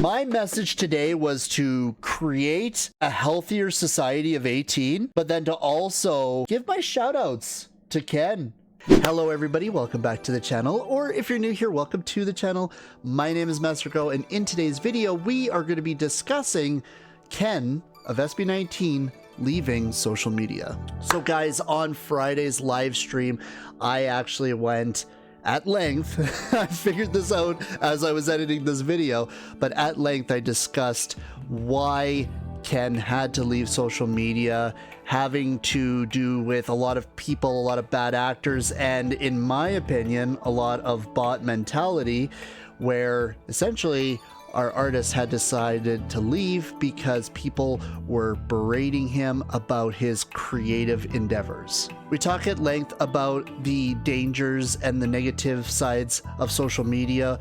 My message today was to create a healthier society of 18, but then to also give my shout outs to Ken. Hello everybody, welcome back to the channel, or if you're new here, welcome to the channel. My name is MasterGo, and in today's video, we are going to be discussing Ken of SB19 leaving social media. So guys, on Friday's live stream, I actually went at length, I figured this out as I was editing this video, but at length I discussed why Ken had to leave social media, having to do with a lot of people, a lot of bad actors, and in my opinion, a lot of bot mentality, where essentially our artist had decided to leave because people were berating him about his creative endeavors. We talk at length about the dangers and the negative sides of social media,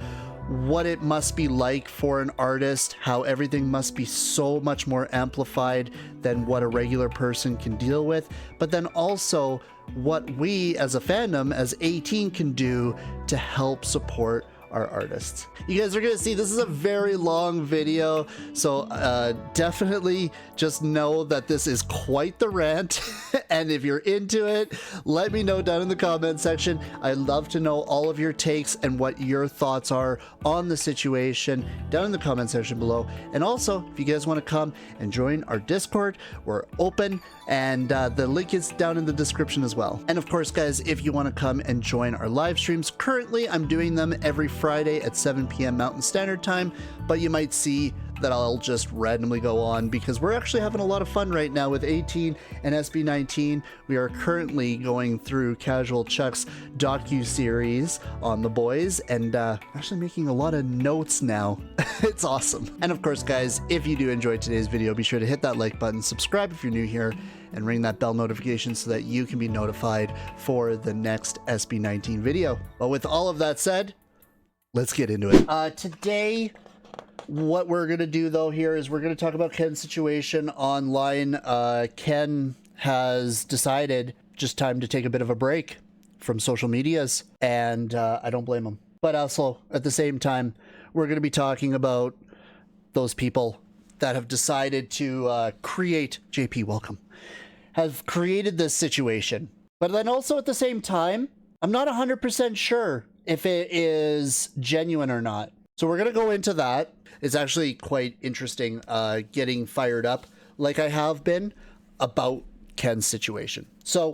what it must be like for an artist, how everything must be so much more amplified than what a regular person can deal with, but then also what we as a fandom, as 18, can do to help support our artists. You guys are gonna see this is a very long video, so definitely just know that this is quite the rant. And if you're into it, let me know down in the comment section. I'd love to know all of your takes and what your thoughts are on the situation down in the comment section below. And also, if you guys want to come and join our Discord, we're open, and the link is down in the description as well. And of course guys, if you want to come and join our live streams, currently I'm doing them every Friday at 7 p.m. Mountain Standard Time, but you might see that I'll just randomly go on because we're actually having a lot of fun right now with 18 and SB19. We are currently going through Casual Chuck's docu-series on the boys, and actually making a lot of notes now. It's awesome. And of course guys, if you do enjoy today's video, be sure to hit that like button, subscribe if you're new here, and ring that bell notification so that you can be notified for the next SB19 video. But with all of that said, let's get into it. Today, what we're going to do though here is we're going to talk about Ken's situation online. Ken has decided just time to take a bit of a break from social medias, and I don't blame him. But also, at the same time, we're going to be talking about those people that have decided to create, JP, welcome, have created this situation. But then also at the same time, I'm not 100% sure if it is genuine or not. So we're going to go into that. It's actually quite interesting getting fired up like I have been about Ken's situation. So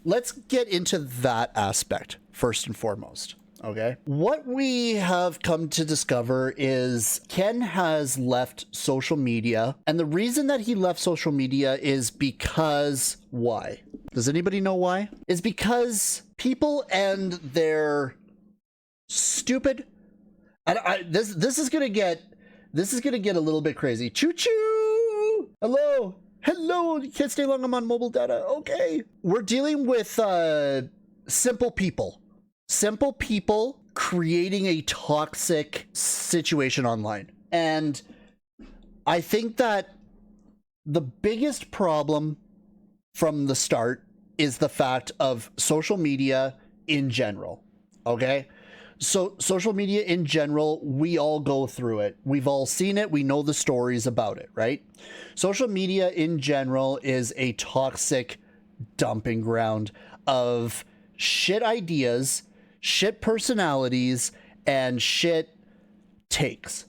let's get into that aspect first and foremost. Okay. What we have come to discover is Ken has left social media, and the reason that he left social media is because why? Does anybody know why? It's because people and their stupid, this is gonna get a little bit crazy. Choo choo. Hello, you can't stay long, I'm on mobile data. Okay, we're dealing with simple people creating a toxic situation online. And I think that the biggest problem from the start is the fact of social media in general. Okay, so social media in general, we all go through it. We've all seen it. We know the stories about it, right? Social media in general is a toxic dumping ground of shit ideas, shit personalities, and shit takes.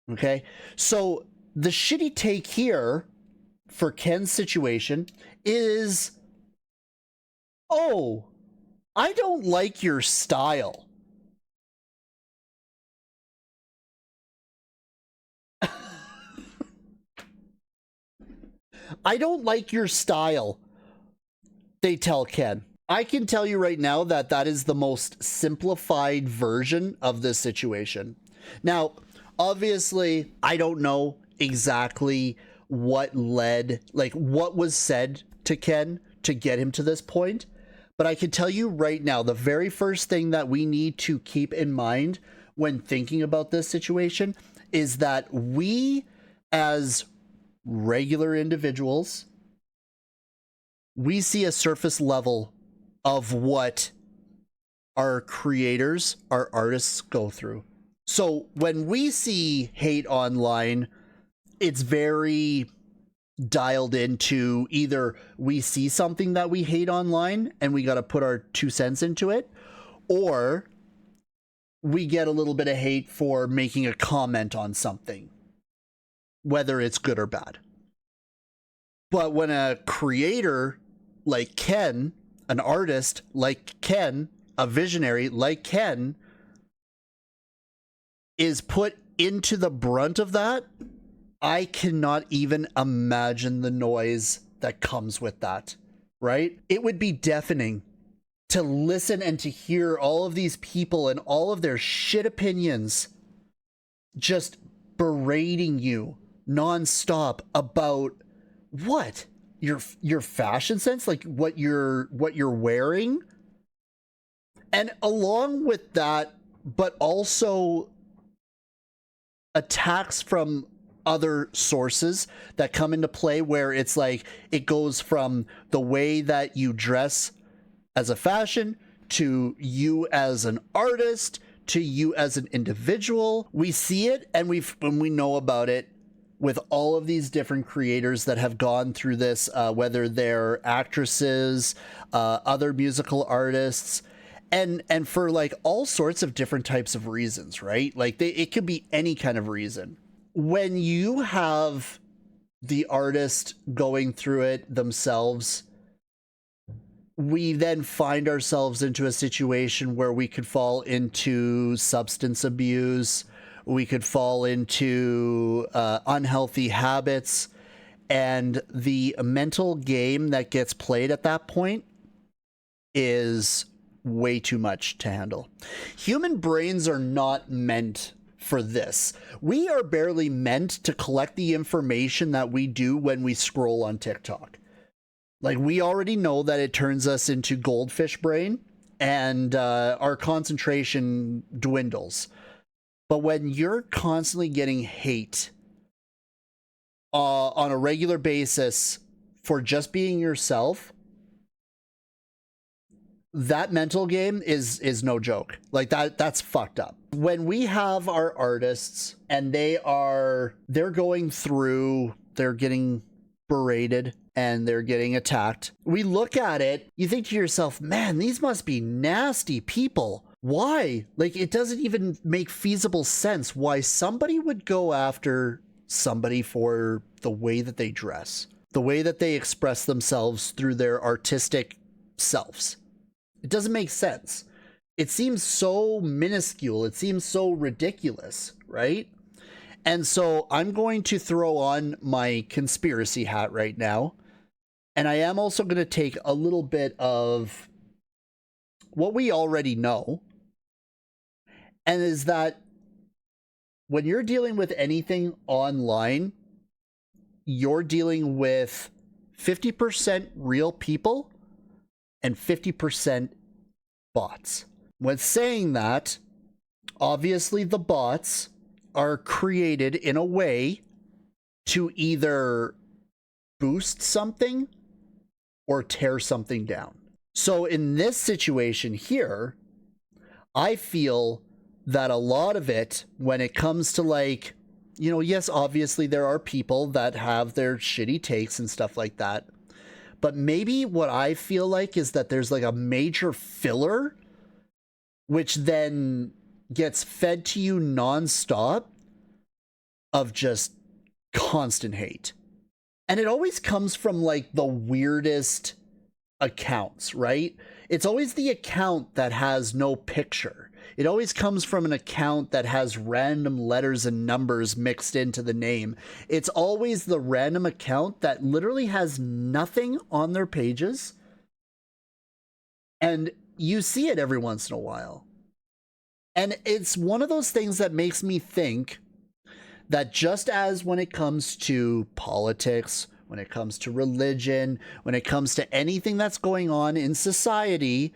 Okay? So the shitty take here for Ken's situation is, oh, I don't like your style. I don't like your style, they tell Ken. I can tell you right now that that is the most simplified version of this situation. Now, obviously, I don't know exactly what led, like what was said to Ken to get him to this point, but I can tell you right now, the very first thing that we need to keep in mind when thinking about this situation is that we, as regular individuals, we see a surface level of what our creators, our artists go through. So when we see hate online, it's very dialed into either we see something that we hate online and we got to put our 2 cents into it, or we get a little bit of hate for making a comment on something, whether it's good or bad. But when a creator like Ken, an artist like Ken, a visionary like Ken, is put into the brunt of that, I cannot even imagine the noise that comes with that, right? It would be deafening to listen and to hear all of these people and all of their shit opinions just berating you nonstop about what? Your fashion sense, like what you're wearing. And along with that, but also attacks from other sources that come into play, where it's like it goes from the way that you dress as a fashion to you as an artist to you as an individual. We see it and we know about it with all of these different creators that have gone through this, whether they're actresses, other musical artists, and for like all sorts of different types of reasons, right? Like it could be any kind of reason. When you have the artist going through it themselves, we then find ourselves into a situation where we could fall into substance abuse, we could fall into unhealthy habits, and the mental game that gets played at that point is way too much to handle. Human brains are not meant for this. We are barely meant to collect the information that we do when we scroll on TikTok. Like, we already know that it turns us into goldfish brain, and our concentration dwindles. But when you're constantly getting hate on a regular basis for just being yourself, that mental game is no joke. Like that's fucked up. When we have our artists and they're going through, they're getting berated and they're getting attacked, we look at it, you think to yourself, man, these must be nasty people. Why? Like, it doesn't even make feasible sense why somebody would go after somebody for the way that they dress, the way that they express themselves through their artistic selves. It doesn't make sense. It seems so minuscule. It seems so ridiculous, right? And so I'm going to throw on my conspiracy hat right now. And I am also going to take a little bit of what we already know. And is that when you're dealing with anything online, you're dealing with 50% real people and 50% bots. When saying that, obviously the bots are created in a way to either boost something or tear something down. So in this situation here, I feel that a lot of it, when it comes to, like, you know, yes, obviously there are people that have their shitty takes and stuff like that. But maybe what I feel like is that there's like a major filler, which then gets fed to you nonstop of just constant hate. And it always comes from like the weirdest accounts, right? It's always the account that has no picture. It always comes from an account that has random letters and numbers mixed into the name. It's always the random account that literally has nothing on their pages. And you see it every once in a while. And it's one of those things that makes me think that just as when it comes to politics, when it comes to religion, when it comes to anything that's going on in society,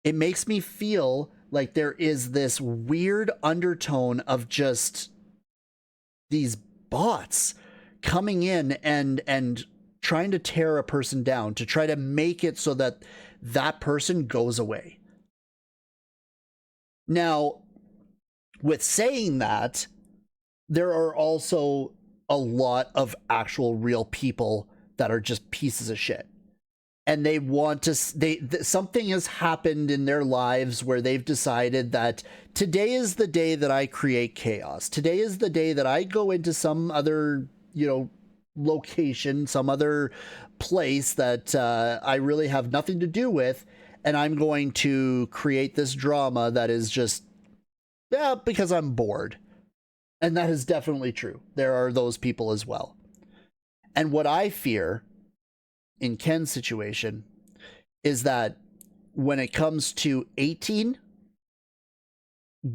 it makes me feel like there is this weird undertone of just these bots coming in and trying to tear a person down, to try to make it so that that person goes away. Now, with saying that, there are also a lot of actual real people that are just pieces of shit. And they want to, something has happened in their lives where they've decided that today is the day that I create chaos. Today is the day that I go into some other, location, some other place that I really have nothing to do with. And I'm going to create this drama that is just, because I'm bored. And that is definitely true. There are those people as well. And what I fear in Ken's situation is that when it comes to 18,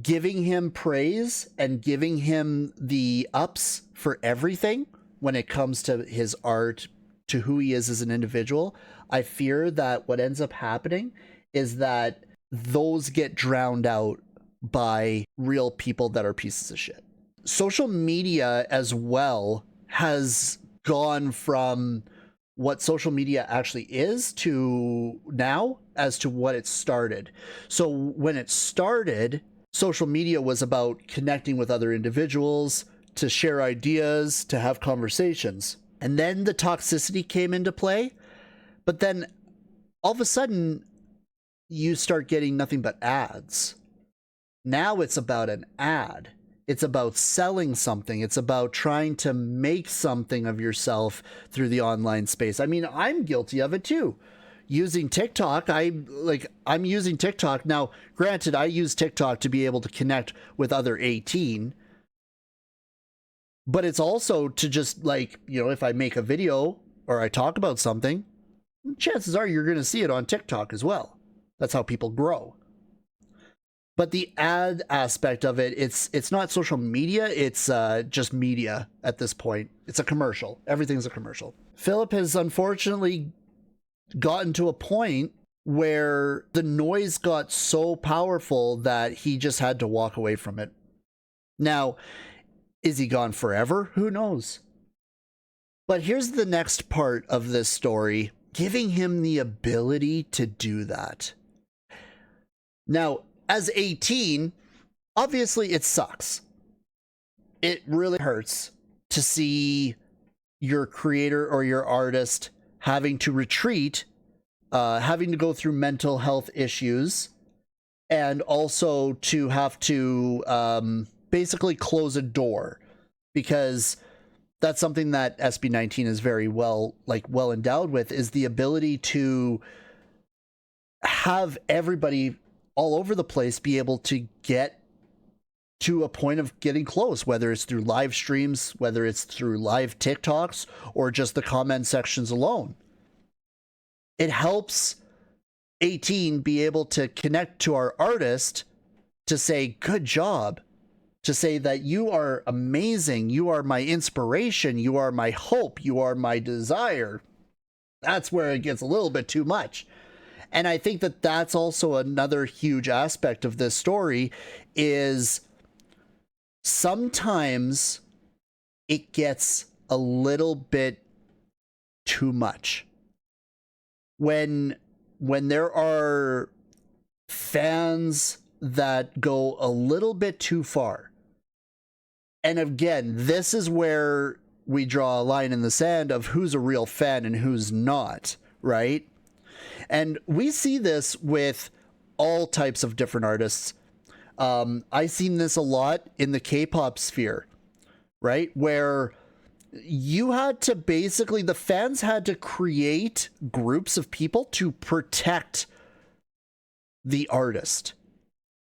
giving him praise and giving him the ups for everything when it comes to his art, to who he is as an individual, I fear that what ends up happening is that those get drowned out by real people that are pieces of shit. Social media as well has gone from what social media actually is to now as to what it started. So when it started, social media was about connecting with other individuals, to share ideas, to have conversations. And then the toxicity came into play. But then all of a sudden, you start getting nothing but ads. Now it's about an ad. It's about selling something. It's about trying to make something of yourself through the online space. I mean, I'm guilty of it too. Using TikTok, I'm using TikTok. Now, granted, I use TikTok to be able to connect with other 18. But it's also to just if I make a video or I talk about something, chances are you're going to see it on TikTok as well. That's how people grow. But the ad aspect of it, it's not social media, it's just media at this point. It's a commercial. Everything's a commercial. Philip has unfortunately gotten to a point where the noise got so powerful that he just had to walk away from it. Now, is he gone forever? Who knows? But here's the next part of this story, giving him the ability to do that. Now, as 18, obviously it sucks. It really hurts to see your creator or your artist having to retreat, having to go through mental health issues, and also to have to basically close a door, because that's something that SB19 is very well endowed with, is the ability to have everybody all over the place be able to get to a point of getting close, whether it's through live streams, whether it's through live TikToks, or just the comment sections alone. It helps 18 be able to connect to our artist to say, good job, to say that you are amazing, you are my inspiration, you are my hope, you are my desire. That's where it gets a little bit too much. And I think that that's also another huge aspect of this story, is sometimes it gets a little bit too much. When there are fans that go a little bit too far. And again, this is where we draw a line in the sand of who's a real fan and who's not, right? And we see this with all types of different artists. I've seen this a lot in the K-pop sphere, right? Where you had to basically, the fans had to create groups of people to protect the artist.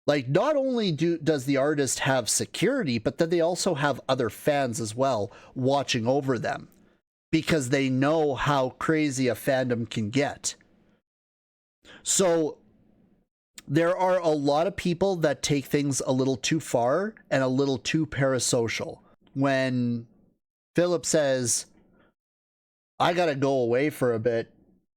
Like, not only does the artist have security, but then they also have other fans as well watching over them, because they know how crazy a fandom can get. So there are a lot of people that take things a little too far and a little too parasocial. When Philip says, I gotta go away for a bit,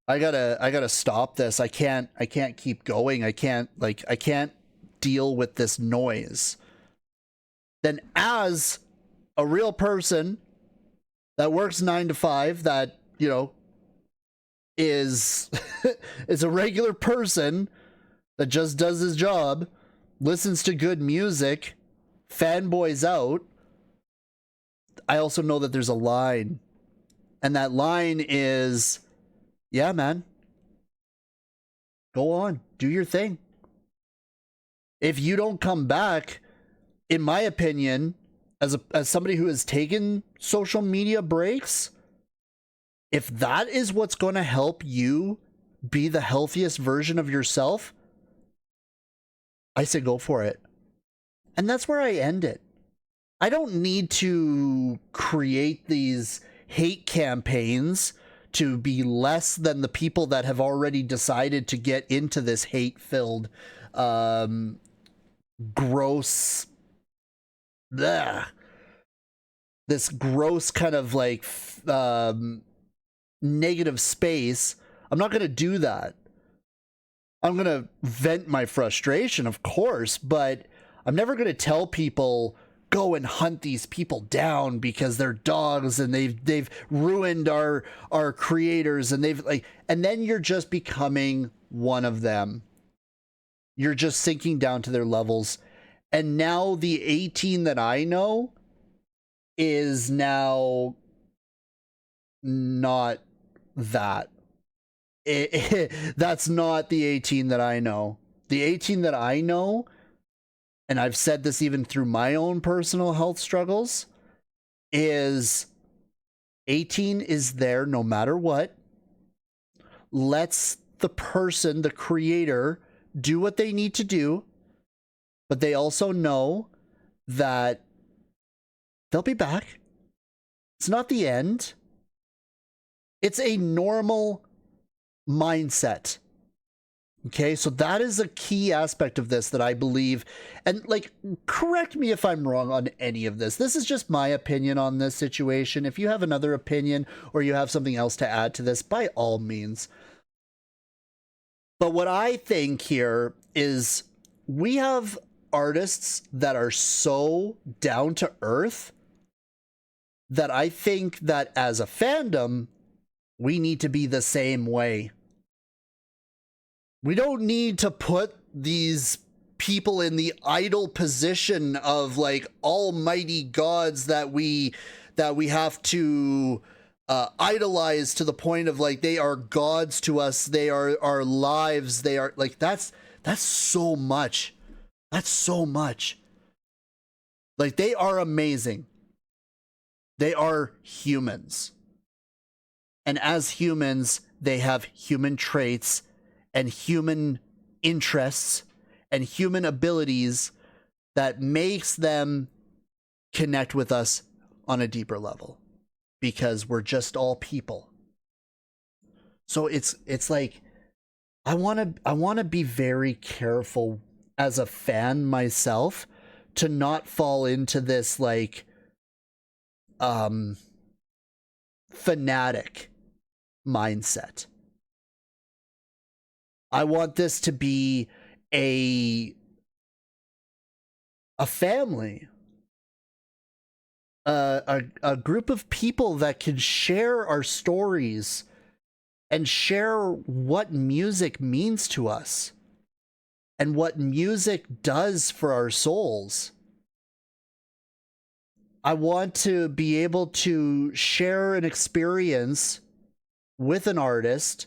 I gotta stop this, I can't keep going, I can't deal with this noise, then as a real person that works 9 to 5, that is is a regular person that just does his job, listens to good music, fanboys out, I also know that there's a line. And that line is, yeah, man, go on, do your thing. If you don't come back, in my opinion, as somebody who has taken social media breaks, if that is what's going to help you be the healthiest version of yourself, I say go for it. And that's where I end it. I don't need to create these hate campaigns to be less than the people that have already decided to get into this hate-filled, gross, this gross kind of like negative space. I'm not going to do that. I'm going to vent my frustration, of course, but I'm never going to tell people go and hunt these people down because they're dogs and they've ruined our creators, and and then you're just becoming one of them. You're just sinking down to their levels. And now the 18 that I know is now not that. That's not the 18 that I know. The 18 that I know, and I've said this even through my own personal health struggles, is 18 is there no matter what. Lets the person, the creator, do what they need to do, but they also know that they'll be back. It's not the end. It's a normal mindset. Okay, so that is a key aspect of this that I believe, and like, correct me if I'm wrong on any of this. This is just my opinion on this situation. If you have another opinion or you have something else to add to this, by all means. But what I think here is we have artists that are so down to earth that I think that as a fandom, we need to be the same way. We don't need to put these people in the idol position of like almighty gods that we have to idolize to the point of like they are gods to us. They are our lives. They are like, that's so much. That's so much. Like, they are amazing. They are humans. And as humans, they have human traits and human interests and human abilities that makes them connect with us on a deeper level, because we're just all people. So it's like, I want to be very careful as a fan myself to not fall into this like fanatic mindset. I want this to be a family, a group of people that can share our stories and share what music means to us and what music does for our souls. I want to be able to share an experience with an artist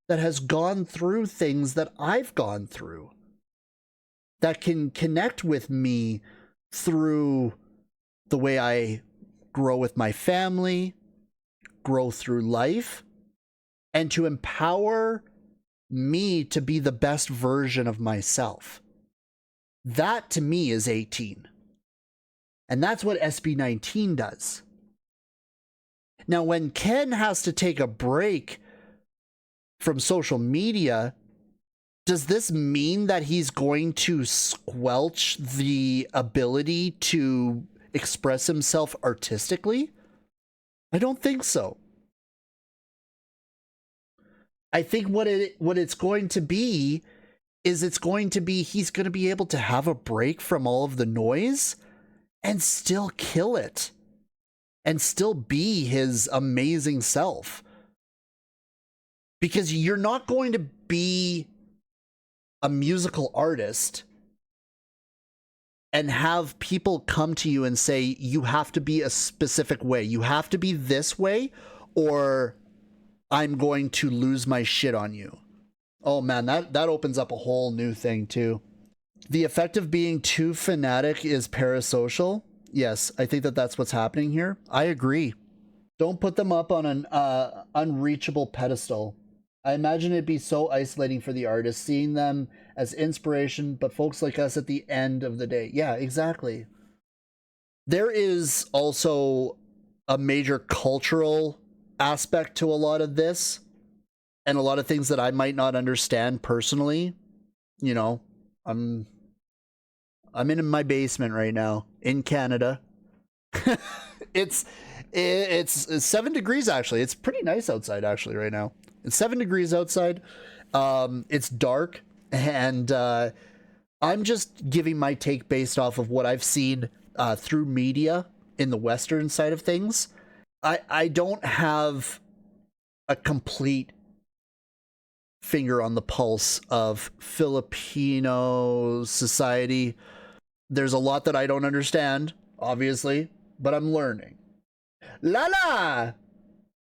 that has gone through things that I've gone through, that can connect with me through the way I grow with my family, grow through life, and to empower me to be the best version of myself. That to me is 18. And that's what SB19 does. Now, when Ken has to take a break from social media, does this mean that he's going to squelch the ability to express himself artistically? I don't think so. I think what it's going to be is he's going to be able to have a break from all of the noise and still kill it and still be his amazing self. Because you're not going to be a musical artist and have people come to you and say, you have to be a specific way. You have to be this way, or I'm going to lose my shit on you. Oh man, that opens up a whole new thing too. The effect of being too fanatic is parasocial. Yes, I think that that's what's happening here. I agree. Don't put them up on an unreachable pedestal. I imagine it'd be so isolating for the artist, seeing them as inspiration, but folks like us at the end of the day. Yeah, exactly. There is also a major cultural aspect to a lot of this, and a lot of things that I might not understand personally. You know, I'm in my basement right now in Canada. It's 7 degrees actually. It's pretty nice outside actually right now. It's 7 degrees outside. It's dark, and I'm just giving my take based off of what I've seen through media in the Western side of things. I don't have a complete finger on the pulse of Filipino society. There's a lot that I don't understand, obviously, but I'm learning. Lala!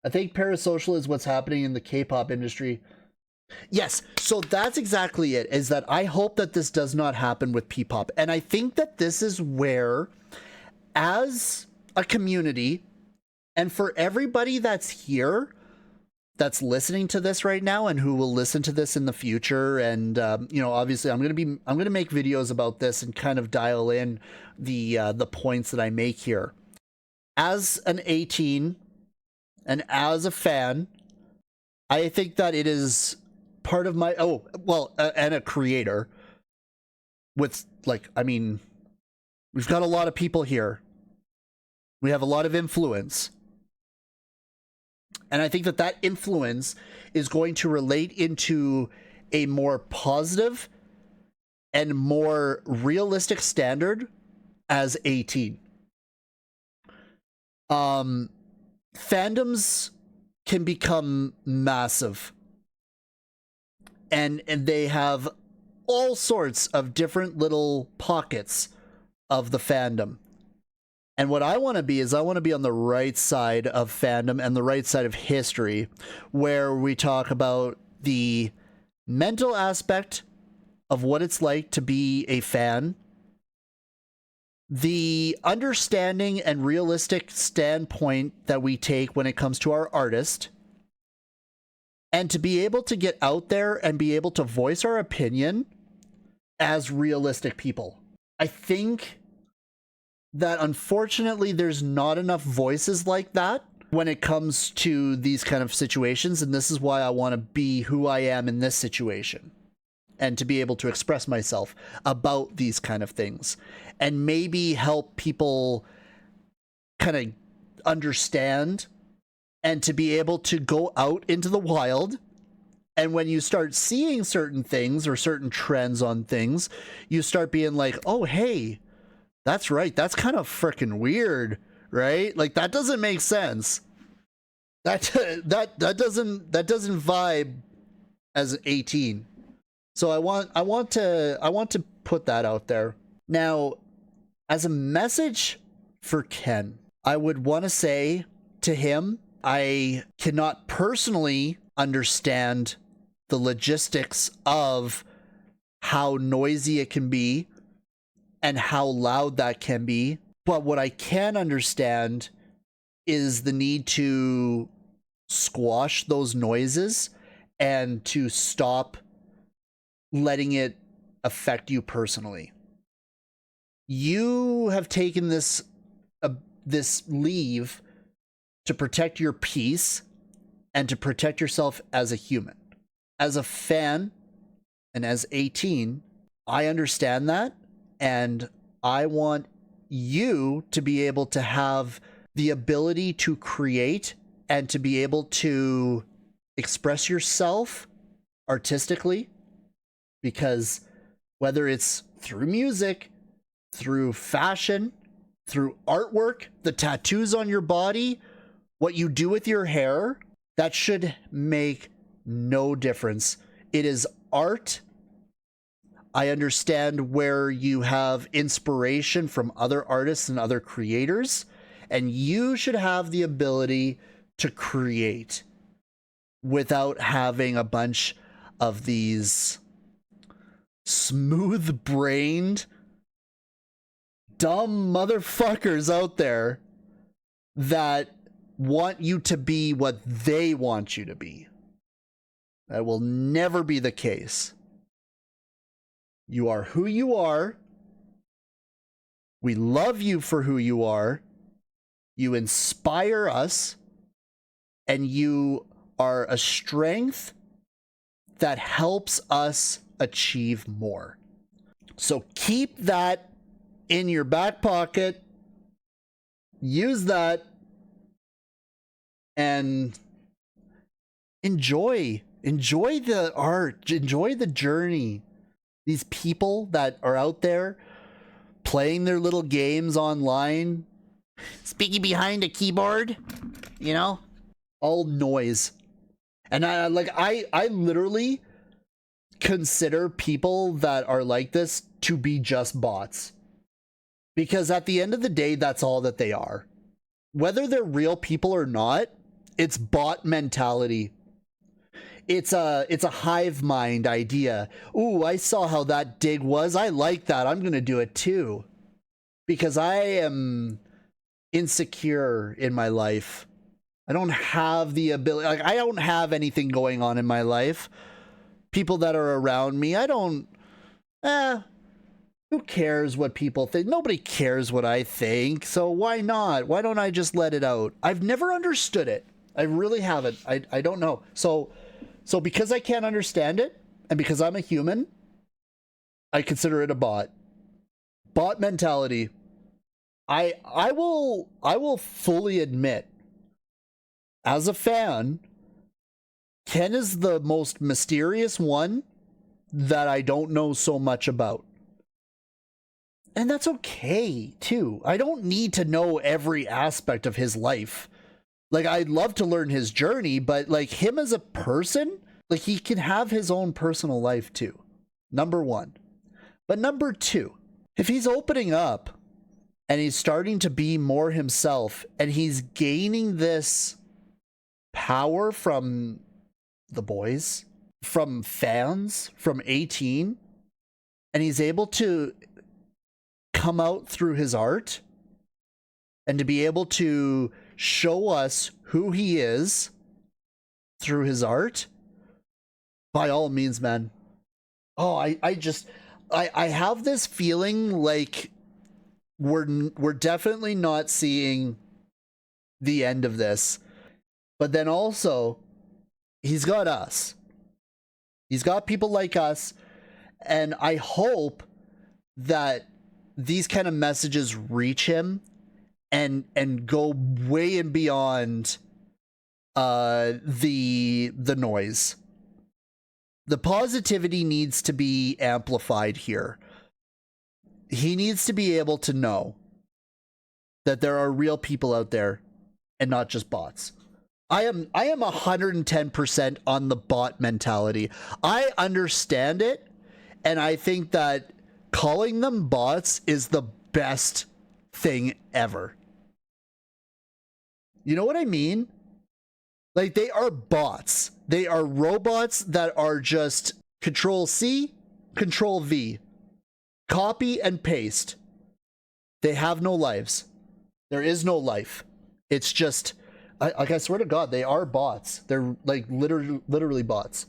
I think parasocial is what's happening in the K-pop industry. Yes, so that's exactly it, is that I hope that this does not happen with P-pop. And I think that this is where, as a community, and for everybody that's here, that's listening to this right now and who will listen to this in the future, and you know, obviously I'm gonna make videos about this and kind of dial in the points that I make here. As an 18 and as a fan, I think that it is part of my and a creator with, like, I mean, we've got a lot of people here. We have a lot of influence. And I think that that influence is going to relate into a more positive and more realistic standard as 18. Fandoms can become massive. And they have all sorts of different little pockets of the fandom. And what I want to be is I want to be on the right side of fandom and the right side of history, where we talk about the mental aspect of what it's like to be a fan, the understanding and realistic standpoint that we take when it comes to our artist, and to be able to get out there and be able to voice our opinion as realistic people. I think that unfortunately there's not enough voices like that when it comes to these kind of situations, and this is why I want to be who I am in this situation, and to be able to express myself about these kind of things, and maybe help people kind of understand, and to be able to go out into the wild. And when you start seeing certain things or certain trends on things, you start being like, oh, hey, that's right, that's kind of freaking weird, right? Like, that doesn't make sense. That doesn't vibe as 18. So I want to put that out there. Now, as a message for Ken, I would want to say to him, I cannot personally understand the logistics of how noisy it can be and how loud that can be. But what I can understand is the need to squash those noises and to stop letting it affect you personally. You have taken this leave to protect your peace and to protect yourself as a human. As a fan and as 18, I understand that, and I want you to be able to have the ability to create and to be able to express yourself artistically, because whether it's through music, through fashion, through artwork, the tattoos on your body, what you do with your hair, that should make no difference. It is art. I understand where you have inspiration from other artists and other creators, and you should have the ability to create without having a bunch of these smooth-brained, dumb motherfuckers out there that want you to be what they want you to be. That will never be the case. You are who you are. We love you for who you are. You inspire us. And you are a strength that helps us achieve more. So keep that in your back pocket. Use that. And enjoy the art. Enjoy the journey. These people that are out there playing their little games online, speaking behind a keyboard, you know, all noise. And I literally consider people that are like this to be just bots, because at the end of the day, that's all that they are. Whether they're real people or not, it's bot mentality. It's a hive mind idea. Ooh, I saw how that dig was. I like that. I'm going to do it too. Because I am insecure in my life. I don't have the ability. Like, I don't have anything going on in my life. People that are around me, I don't... who cares what people think? Nobody cares what I think. So why not? Why don't I just let it out? I've never understood it. I really haven't. I don't know. So because I can't understand it, and because I'm a human, I consider it a bot. Bot mentality. I will fully admit, as a fan, Ken is the most mysterious one that I don't know so much about. And that's okay, too. I don't need to know every aspect of his life. Like, I'd love to learn his journey, but, like, him as a person, like, he can have his own personal life, too. Number one. But number two, if he's opening up and he's starting to be more himself and he's gaining this power from the boys, from fans, from 18, and he's able to come out through his art and to be able to show us who he is through his art, by all means, man. Oh, I have this feeling like we're definitely not seeing the end of this. But then also, he's got us. He's got people like us, and I hope that these kind of messages reach him and go way and beyond the noise. The positivity needs to be amplified here. He needs to be able to know that there are real people out there and not just bots. I am 110% on the bot mentality. I understand it, and I think that calling them bots is the best thing ever. You know what I mean? Like, they are bots. They are robots that are just Control C, Control V. Copy and paste. They have no lives. There is no life. It's just, I swear to God, they are bots. They're like literally bots.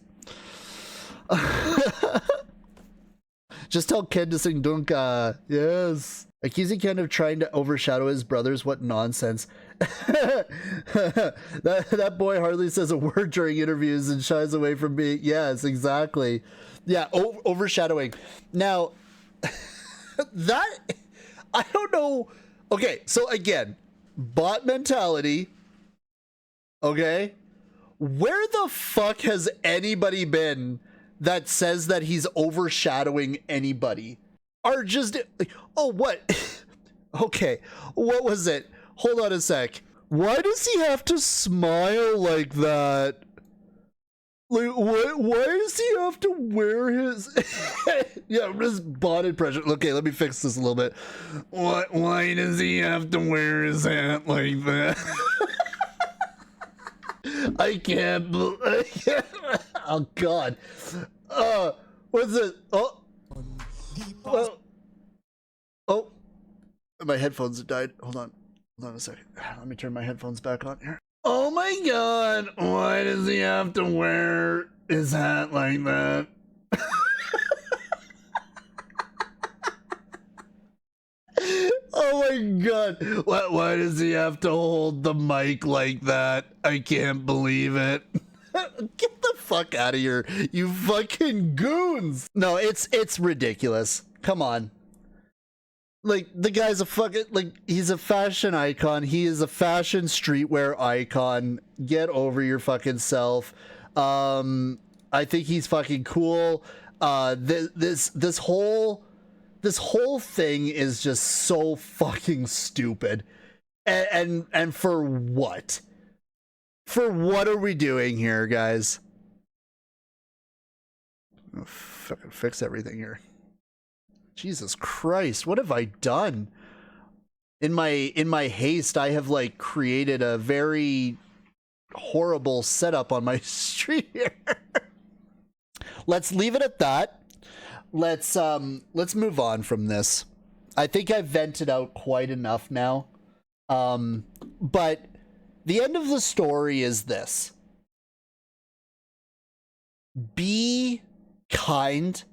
Just tell Ken to sing Dunka. Yes. Accusing Ken of trying to overshadow his brothers. What nonsense. that boy hardly says a word during interviews and shies away from me. Yes, exactly. Yeah, overshadowing. Now, that, I don't know. Okay, so again, bot mentality. Okay? Where the fuck has anybody been that says that he's overshadowing anybody? Or just, oh, what? Okay, what was it? Hold on a sec. Why does he have to smile like that? Like, why does he have to wear his... yeah, just body pressure. Okay, let me fix this a little bit. Why does he have to wear his hat like that? I can't oh, God. What's it? Oh. Oh. My headphones have died. Hold on a second. Let me turn my headphones back on here. Oh my God, why does he have to wear his hat like that? Oh my God, why does he have to hold the mic like that? I can't believe it. Get the fuck out of here, you fucking goons. No, it's ridiculous. Come on. Like, the guy's a fucking, like, he's a fashion icon. He is a fashion streetwear icon. Get over your fucking self. I think he's fucking cool. This whole thing is just so fucking stupid. And for what? For what are we doing here, guys? I'll fucking fix everything here. Jesus Christ, what have I done? In my haste, I have like created a very horrible setup on my stream here. Let's leave it at that. Let's move on from this. I think I've vented out quite enough now. But the end of the story is this. Be kind.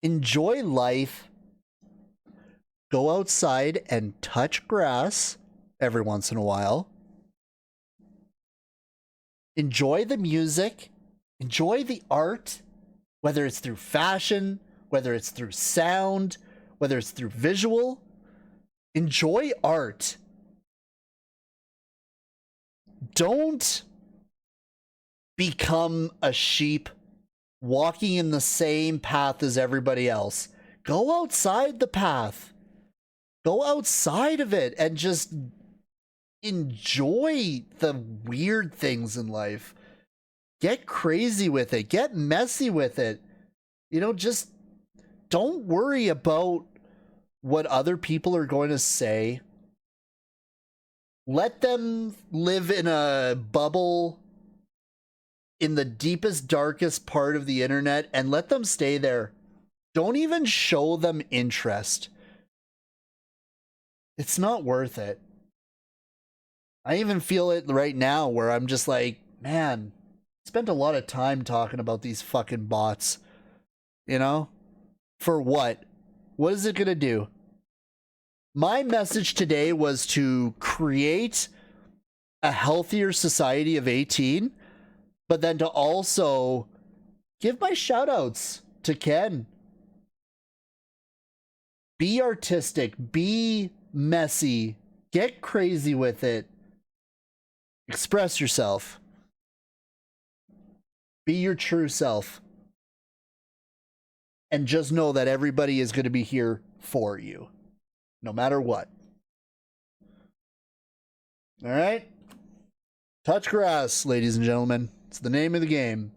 Enjoy life. Go outside and touch grass every once in a while. Enjoy the music. Enjoy the art, whether it's through fashion, whether it's through sound, whether it's through visual. Enjoy art. Don't become a sheep walking in the same path as everybody else. Go outside the path. Go outside of it and just enjoy the weird things in life. Get crazy with it. Get messy with it. You know, just don't worry about what other people are going to say. Let them live in a bubble in the deepest, darkest part of the internet and let them stay there. Don't even show them interest. It's not worth it. I even feel it right now where I'm just like, man, I spent a lot of time talking about these fucking bots. You know? For what? What is it gonna do? My message today was to create a healthier society of 18, but then to also give my shout outs to Ken. Be artistic, be messy, get crazy with it, express yourself, be your true self, and just know that everybody is going to be here for you, no matter what. All right? Touch grass, ladies and gentlemen. It's the name of the game.